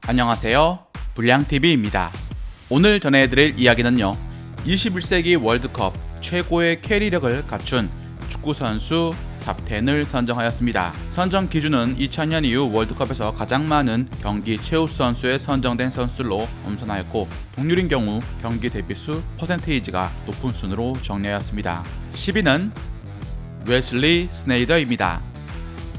안녕하세요, 불량TV입니다. 오늘 전해드릴 이야기는요, 21세기 월드컵 최고의 캐리력을 갖춘 축구선수 탑10을 선정하였습니다. 선정 기준은 2000년 이후 월드컵에서 가장 많은 경기 최우 선수에 선정된 선수들로 엄선하였고, 동률인 경우 경기 대비수 퍼센테이지가 높은 순으로 정리하였습니다. 10위는 웨슬리 스네이더입니다.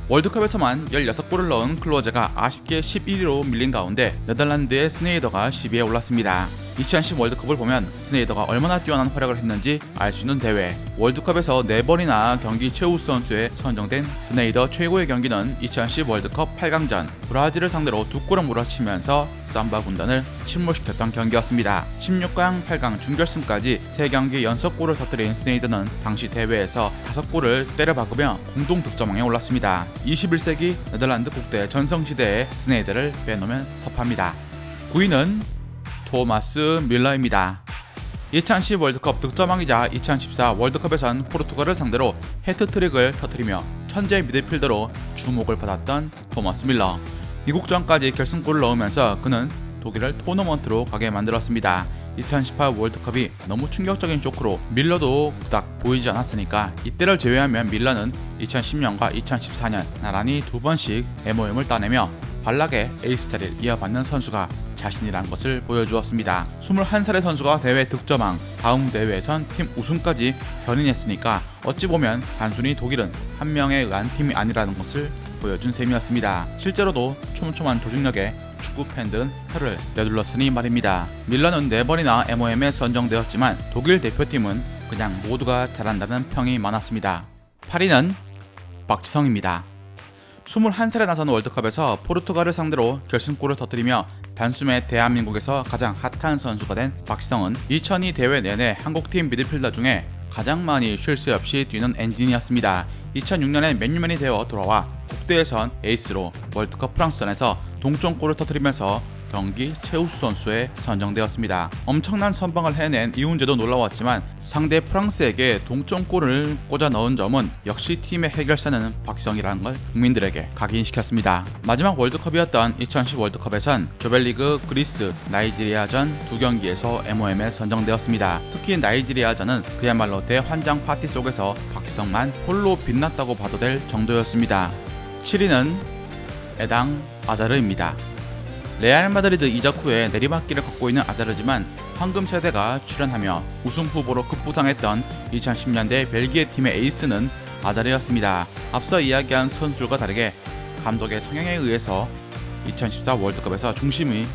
월드컵에서만 16골을 넣은 클로제가 아쉽게 11위로 밀린 가운데 네덜란드의 스네이더가 10위에 올랐습니다. 2010 월드컵을 보면 스네이더가 얼마나 뛰어난 활약을 했는지 알 수 있는 대회. 월드컵에서 4번이나 경기 최우 선수에 선정된 스네이더 최고의 경기는 2010 월드컵 8강전 브라질을 상대로 2골을 몰아치면서 삼바 군단을 침몰시켰던 경기였습니다. 16강, 8강, 준결승까지 3경기 연속골을 터뜨린 스네이더는 당시 대회에서 5골을 때려박으며 공동 득점왕에 올랐습니다. 21세기 네덜란드 국대 전성시대의 스네이더를 빼놓으면 섭합니다. 9위는 토마스 밀러입니다. 2010 월드컵 득점왕이자 2014 월드컵에선 포르투갈을 상대로 해트트릭을 터뜨리며 천재 미드필더로 주목을 받았던 토마스 밀러. 미국전까지 결승골을 넣으면서 그는 독일을 토너먼트로 가게 만들었습니다. 2018 월드컵이 너무 충격적인 쇼크로 밀러도 그닥 보이지 않았으니까 이때를 제외하면 밀러는 2010년과 2014년 나란히 2번씩 MOM을 따내며 발락의 에이스 자리를 이어받는 선수가 자신이란 것을 보여주었습니다. 21살의 선수가 대회 득점왕, 다음 대회에선 팀 우승까지 견인했으니까 어찌 보면 단순히 독일은 한 명에 의한 팀이 아니라는 것을 보여준 셈이었습니다. 실제로도 촘촘한 조직력에 축구 팬들은 혀를 내둘렀으니 말입니다. 밀러는 4번이나 MOM에 선정되었지만 독일 대표팀은 그냥 모두가 잘한다는 평이 많았습니다. 8위는 박지성입니다. 21살에 나선 월드컵에서 포르투갈을 상대로 결승골을 터뜨리며 단숨에 대한민국에서 가장 핫한 선수가 된 박지성은 2002 대회 내내 한국팀 미드필더 중에 가장 많이 쉴 새 없이 뛰는 엔진이었습니다. 2006년에 맨유맨이 되어 돌아와 국대에선 에이스로 월드컵 프랑스전에서 동점골을 터뜨리면서 경기 최우수 선수에 선정되었습니다. 엄청난 선방을 해낸 이훈재도 놀라웠지만 상대 프랑스에게 동점골을 꽂아 넣은 점은 역시 팀의 해결사는 박지성이라는 걸 국민들에게 각인시켰습니다. 마지막 월드컵이었던 2010 월드컵에선 조별리그 그리스, 나이지리아전 2경기에서 MOM에 선정되었습니다. 특히 나이지리아전은 그야말로 대환장 파티 속에서 박지성만 홀로 빛났다고 봐도 될 정도였습니다. 7위는 에당 아자르입니다. 레알 마드리드 이적 후에 내리막길을 걷고 있는 아자르지만 황금 세대가 출연하며 우승 후보로 급부상했던 2010년대 벨기에 팀의 에이스는 아자르였습니다. 앞서 이야기한 선수들과 다르게 감독의 성향에 의해서 2014 월드컵에서 중심이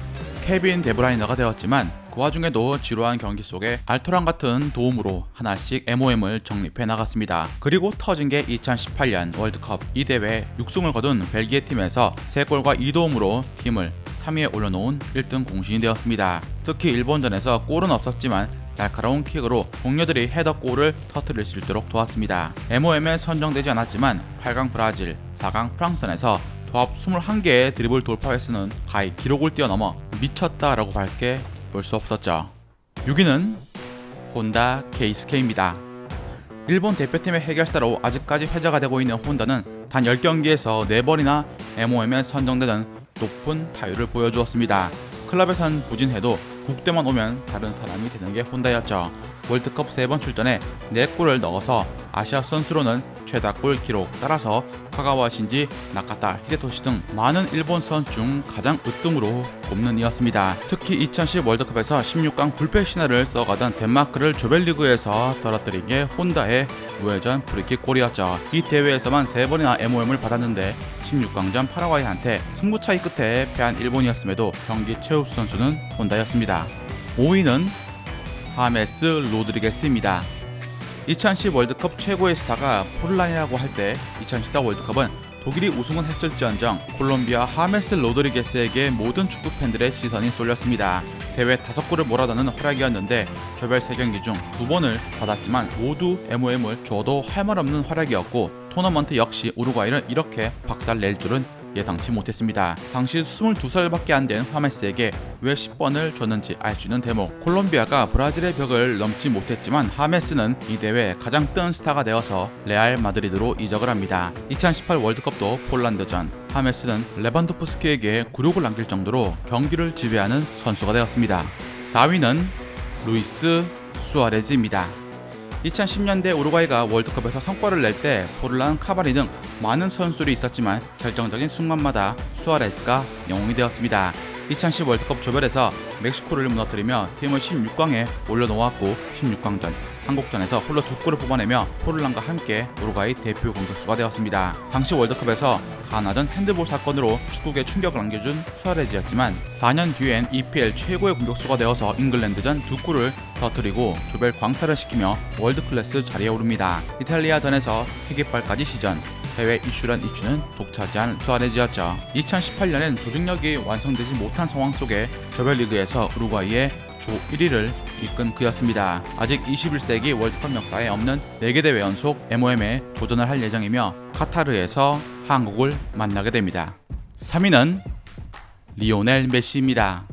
케빈 데브라이너가 되었지만 그 와중에도 지루한 경기 속에 알토란 같은 도움으로 하나씩 MOM을 정립해 나갔습니다. 그리고 터진 게 2018년 월드컵 이 대회 6승을 거둔 벨기에 팀에서 3골과 2도움으로 팀을 3위에 올려놓은 1등 공신이 되었습니다. 특히 일본전에서 골은 없었지만 날카로운 킥으로 동료들이 헤더골을 터뜨릴 수 있도록 도왔습니다. MOM에 선정되지 않았지만 8강 브라질, 4강 프랑스전에서 도합 21개의 드리블 돌파 횟수는 가히 기록을 뛰어넘어 미쳤다라고 밝게 볼 수 없었죠. 6위는 혼다 케이스케입니다. 일본 대표팀의 해결사로 아직까지 회자가 되고 있는 혼다는 단 10경기에서 4번이나 MOM에 선정되는 높은 타율을 보여주었습니다. 클럽에선 부진해도 국대만 오면 다른 사람이 되는 게 혼다였죠. 월드컵 3번 출전에 4골을 넣어서 아시아 선수로는 최다골 기록 따라서 카가와 신지, 나카타, 히데토시 등 많은 일본 선수 중 가장 으뜸으로 꼽는 이었습니다. 특히 2010 월드컵에서 16강 불패 신화를 써가던 덴마크를 조별리그에서 떨어뜨린 게 혼다의 무회전 프리킥 골이었죠. 이 대회에서만 3번이나 MOM을 받았는데 16강전 파라과이한테 승부차이 끝에 패한 일본이었음에도 경기 최우수 선수는 혼다였습니다. 5위는 하메스 로드리게스입니다. 2010 월드컵 최고의 스타가 포르란이라고 할 때 2014 월드컵은 독일이 우승은 했을지언정 콜롬비아 하메스 로드리게스에게 모든 축구 팬들의 시선이 쏠렸습니다. 대회 5골을 몰아넣는 활약이었는데 조별 3경기 중 2번을 받았지만 모두 MOM을 줘도 할 말 없는 활약이었고 토너먼트 역시 우루과이를 이렇게 박살낼 줄은 예상치 못했습니다. 당시 22살밖에 안 된 하메스에게 왜 10번을 줬는지 알 수 있는 대목. 콜롬비아가 브라질의 벽을 넘지 못했지만 하메스는 이 대회 가장 뜬 스타가 되어서 레알 마드리드로 이적을 합니다. 2018 월드컵도 폴란드전, 하메스는 레반도프스키에게 굴욕을 남길 정도로 경기를 지배하는 선수가 되었습니다. 4위는 루이스 수아레즈입니다. 2010년대 우루과이가 월드컵에서 성과를 낼 때 포르란, 카바니 등 많은 선수들이 있었지만 결정적인 순간마다 수아레스가 영웅이 되었습니다. 2010 월드컵 조별에서 멕시코를 무너뜨리며 팀을 16강에 올려놓았고 16강전 한국전에서 홀로 2골을 뽑아내며 포르란과 함께 우루과이 대표 공격수가 되었습니다. 당시 월드컵에서 가나전 핸드볼 사건으로 축구계에 충격을 안겨준 수아레즈였지만 4년 뒤엔 EPL 최고의 공격수가 되어서 잉글랜드전 2골을 터뜨리고 조별 광탈을 시키며 월드클래스 자리에 오릅니다. 이탈리아전에서 회계빨까지 시전, 해외 이슈란 이슈는 독차지한 수아레즈였죠. 2018년엔 조직력이 완성되지 못한 상황 속에 조별리그에서 우루과이의 조 1위를 이끈 그였습니다. 아직 21세기 월드컵 역사에 없는 4개 대회 연속 MOM에 도전을 할 예정이며 카타르에서 한국을 만나게 됩니다. 3위는 리오넬 메시입니다.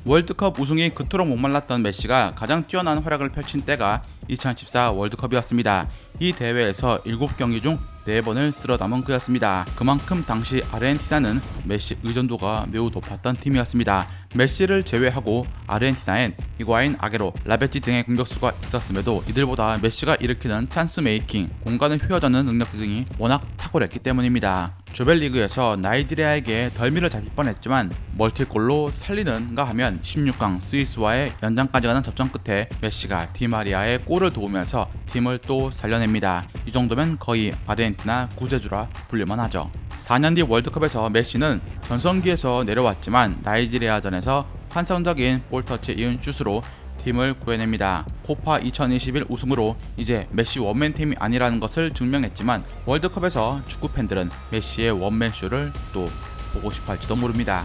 월드컵 우승이 그토록 목말랐던 메시가 가장 뛰어난 활약을 펼친 때가 2014 월드컵이었습니다. 이 대회에서 7경기 중 4번을 쓸어 담은 그였습니다. 그만큼 당시 아르헨티나는 메시 의존도가 매우 높았던 팀이었습니다. 메시를 제외하고 아르헨티나엔 히과인, 아게로, 라베지 등의 공격수가 있었음에도 이들보다 메시가 일으키는 찬스 메이킹, 공간을 휘어잡는 능력 등이 워낙 탁월했기 때문입니다. 조별리그에서 나이지리아에게 덜미를 잡힐 뻔했지만 멀티골로 살리는가 하면 16강 스위스와의 연장까지 가는 접전 끝에 메시가 디마리아의 골을 도우면서 팀을 또 살려냅니다. 이 정도면 거의 아르헨티나 구세주라 불릴만 하죠. 4년 뒤 월드컵에서 메시는 전성기에서 내려왔지만 나이지리아전에서 환상적인 볼터치 이은 슛으로 팀을 구해냅니다. 코파 2021 우승으로 이제 메시 원맨팀이 아니라는 것을 증명했지만 월드컵에서 축구 팬들은 메시의 원맨쇼를 또 보고 싶어 할지도 모릅니다.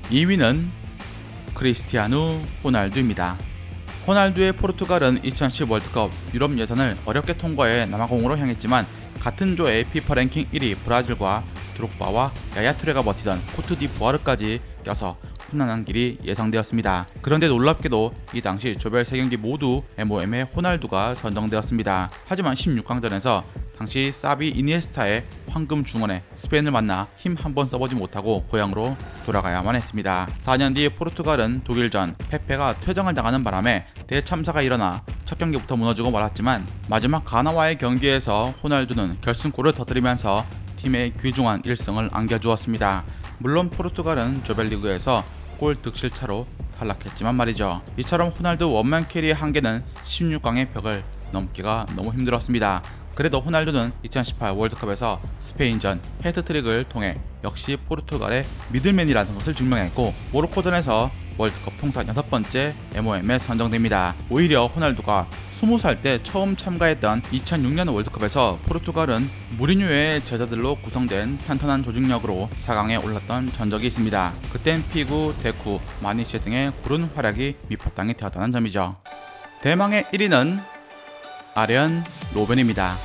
2위는 크리스티아누 호날두입니다. 호날두의 포르투갈은 2010 월드컵 유럽 예선을 어렵게 통과해 남아공으로 향했지만 같은 조의 피파 랭킹 1위 브라질과 드록바와 야야투레가 버티던 코트디부아르까지 껴서 혼란한 길이 예상되었습니다. 그런데 놀랍게도 이 당시 조별 3경기 모두 MOM에 호날두가 선정되었습니다. 하지만 16강전에서 당시 사비 이니에스타의 황금 중원에 스페인을 만나 힘 한번 써보지 못하고 고향으로 돌아가야만 했습니다. 4년 뒤 포르투갈은 독일전 페페가 퇴장을 당하는 바람에 대참사가 일어나 첫 경기부터 무너지고 말았지만 마지막 가나와의 경기에서 호날두는 결승골을 터뜨리면서 팀의 귀중한 1승을 안겨주었습니다. 물론 포르투갈은 조별리그에서 골 득실차로 탈락했지만 말이죠. 이처럼 호날두 원맨 캐리의 한계는 16강의 벽을 넘기가 너무 힘들었습니다. 그래도 호날두는 2018 월드컵에서 스페인전 헤트트릭을 통해 역시 포르투갈의 미들맨이라는 것을 증명했고 모로코전에서 월드컵 통산 6번째 MOM에 선정됩니다. 오히려 호날두가 20살 때 처음 참가했던 2006년 월드컵에서 포르투갈은 무리뉴의 제자들로 구성된 탄탄한 조직력으로 4강에 올랐던 전적이 있습니다. 그땐 피구, 데쿠, 마니시 등의 고른 활약이 밑바탕이 되었다는 점이죠. 대망의 1위는 아련 로벤입니다.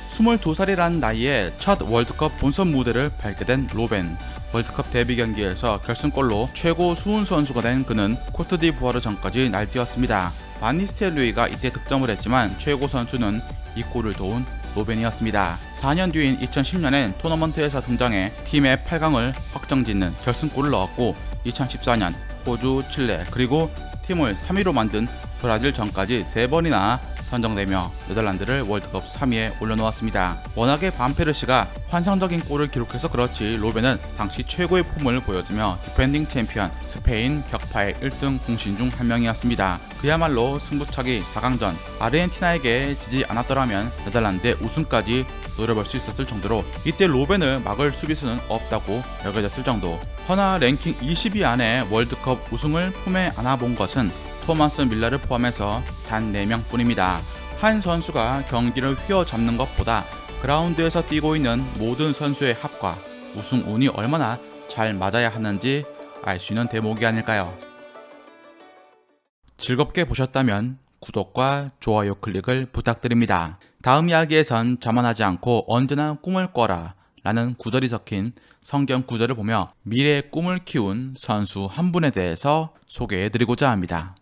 22살이라는 나이에 첫 월드컵 본선 무대를 밟게 된 로벤. 월드컵 데뷔 경기에서 결승골로 최고 수훈 선수가 된 그는 코트디부아르 전까지 날뛰었습니다. 바니스텔루이가 이때 득점을 했지만 최고 선수는 이 골을 도운 로벤이었습니다. 4년 뒤인 2010년엔 토너먼트에서 등장해 팀의 8강을 확정짓는 결승골을 넣었고 2014년 호주, 칠레 그리고 팀을 3위로 만든 브라질 전까지 3번이나 선정되며 네덜란드를 월드컵 3위에 올려놓았습니다. 워낙에 반페르시가 환상적인 골을 기록해서 그렇지 로벤은 당시 최고의 폼을 보여주며 디펜딩 챔피언 스페인 격파의 1등 공신 중 한 명이었습니다. 그야말로 승부차기 4강전 아르헨티나에게 지지 않았더라면 네덜란드의 우승까지 노려볼 수 있었을 정도로 이때 로벤을 막을 수비수는 없다고 여겨졌을 정도. 허나 랭킹 20위 안에 월드컵 우승을 폼에 안아본 것은 토마스 밀러를 포함해서 단 4명 뿐입니다. 한 선수가 경기를 휘어잡는 것보다 그라운드에서 뛰고 있는 모든 선수의 합과 우승 운이 얼마나 잘 맞아야 하는지 알 수 있는 대목이 아닐까요? 즐겁게 보셨다면 구독과 좋아요 클릭을 부탁드립니다. 다음 이야기에선 자만하지 않고 언제나 꿈을 꿔라 라는 구절이 적힌 성경 구절을 보며 미래의 꿈을 키운 선수 한 분에 대해서 소개해 드리고자 합니다.